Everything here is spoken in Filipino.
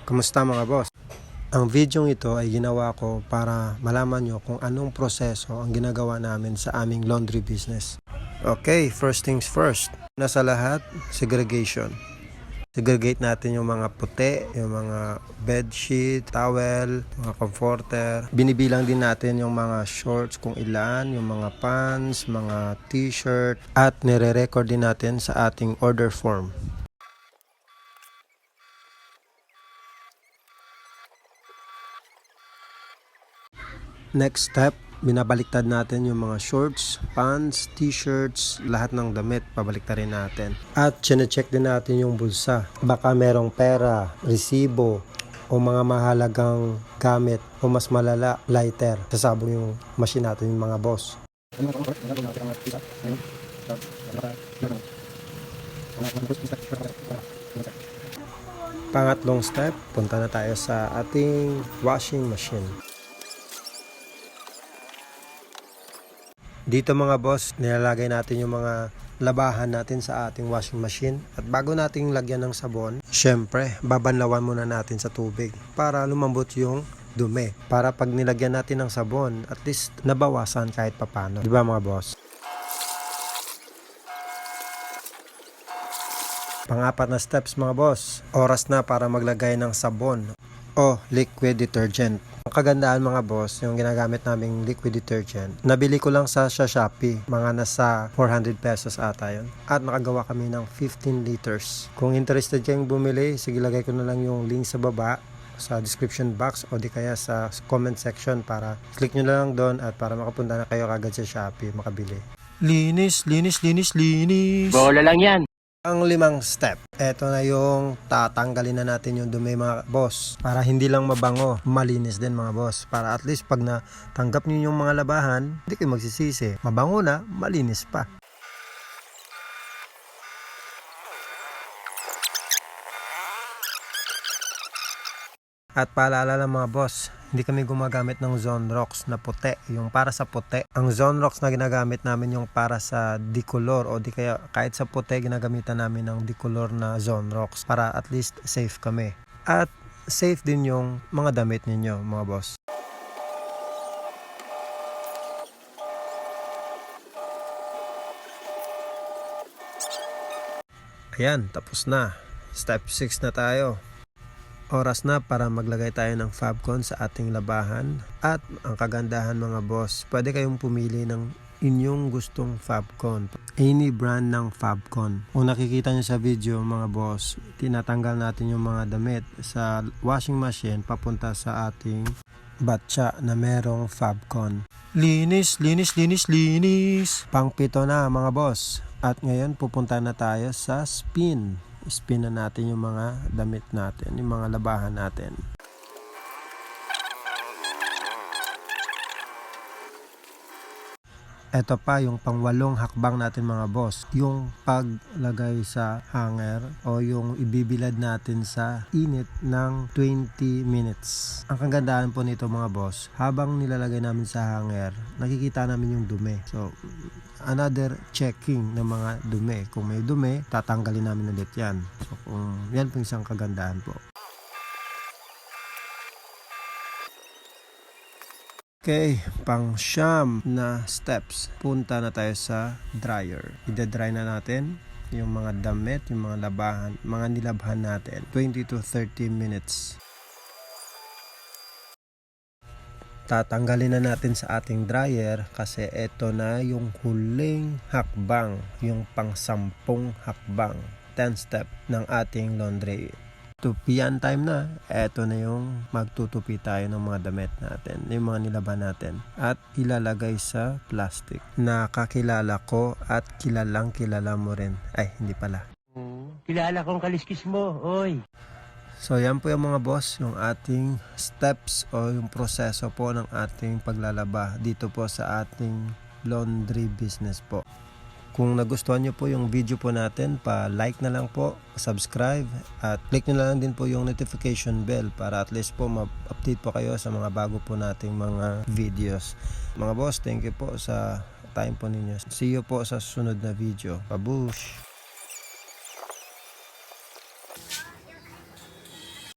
Kumusta mga boss? Ang video ito ay ginawa ko para malaman nyo kung anong proseso ang ginagawa namin sa aming laundry business. Okay, first things first. Nasa lahat, segregation. Segregate natin yung mga puti, yung mga bedsheet, towel, mga comforter. Binibilang din natin yung mga shorts kung ilan, yung mga pants, mga t-shirt, at nire-record din natin sa ating order form. Next step, binabaliktad natin yung mga shorts, pants, t-shirts, lahat ng damit, pabaliktarin natin. At chine-check din natin yung bulsa. Baka merong pera, resibo, o mga mahalagang gamit, o mas malala, lighter. Sasabog yung machine natin yung mga boss. Pangatlong step, punta na tayo sa ating washing machine. Dito mga boss, nilalagay natin yung mga labahan natin sa ating washing machine. At bago nating lagyan ng sabon, syempre, babanlawan muna natin sa tubig para lumambot yung dumi. Para pag nilagyan natin ng sabon, at least nabawasan kahit papano. Di ba mga boss? Pang-apat na steps mga boss, oras na para maglagay ng sabon o liquid detergent. Ang kagandahan mga boss, yung ginagamit naming liquid detergent, nabili ko lang sa Shopee, mga nasa 400 pesos ata yun. At nakagawa kami ng 15 liters. Kung interested kayong bumili, sige lagay ko na lang yung link sa baba, sa description box o di kaya sa comment section para click nyo na lang doon at para makapunta na kayo kagad sa Shopee makabili. Linis, linis, linis, linis! Bola lang yan! Ang limang step, eto na yung tatanggalin na natin yung dumi mga boss para hindi lang mabango, malinis din mga boss, para at least pag natanggap niyo yung mga labahan, hindi kayo magsisisi, mabango na, malinis pa. At paalala lang mga boss, hindi kami gumagamit ng Zonrox na puti, yung para sa puti. Ang Zonrox na ginagamit namin yung para sa dicolor o di kaya kahit sa puti ginagamitan namin ng dicolor na Zonrox para at least safe kami. At safe din yung mga damit ninyo mga boss. Ayan, tapos na. Step 6 na tayo. Oras na para maglagay tayo ng Fabcon sa ating labahan. At ang kagandahan mga boss, pwede kayong pumili ng inyong gustong Fabcon. Any brand ng Fabcon. Kung nakikita nyo sa video mga boss, tinatanggal natin yung mga damit sa washing machine papunta sa ating batya na merong Fabcon. Linis, linis, linis, linis! Pang-pito na mga boss. At ngayon pupunta na tayo sa spin. Spin na natin yung mga damit natin, yung mga labahan natin. Ito pa yung pang-walong hakbang natin mga boss, yung paglagay sa hanger o yung ibibilad natin sa init ng 20 minutes. Ang kagandahan po nito mga boss, habang nilalagay namin sa hanger, nakikita namin yung dumi. So, another checking ng mga dumi. Kung may dumi, tatanggalin namin ulit yan. So, kung yan po isang kagandahan po. Okay, pang siyam na steps. Punta na tayo sa dryer. Ida-dry na natin yung mga damit, yung mga labahan, mga nilabhan natin. 20 to 30 minutes. Tatanggalin na natin sa ating dryer kasi ito na yung huling hakbang, yung pang-sampung hakbang, 10 step ng ating laundry. Tupian time na, ito na yung magtutupi tayo ng mga damit natin, yung mga nilaban natin at ilalagay sa plastic. Nakakilala ko at kilalang kilala mo rin. Ay, hindi pala. Kilala kong kaliskis mo, oy! So yan po yung mga boss, yung ating steps o yung proseso po ng ating paglalaba dito po sa ating laundry business po. Kung nagustuhan nyo po yung video po natin, pa-like na lang po, subscribe, at click nyo na lang din po yung notification bell para at least po ma-update po kayo sa mga bago po nating mga videos. Mga boss, thank you po sa time po ninyo. See you po sa susunod na video. Pabush!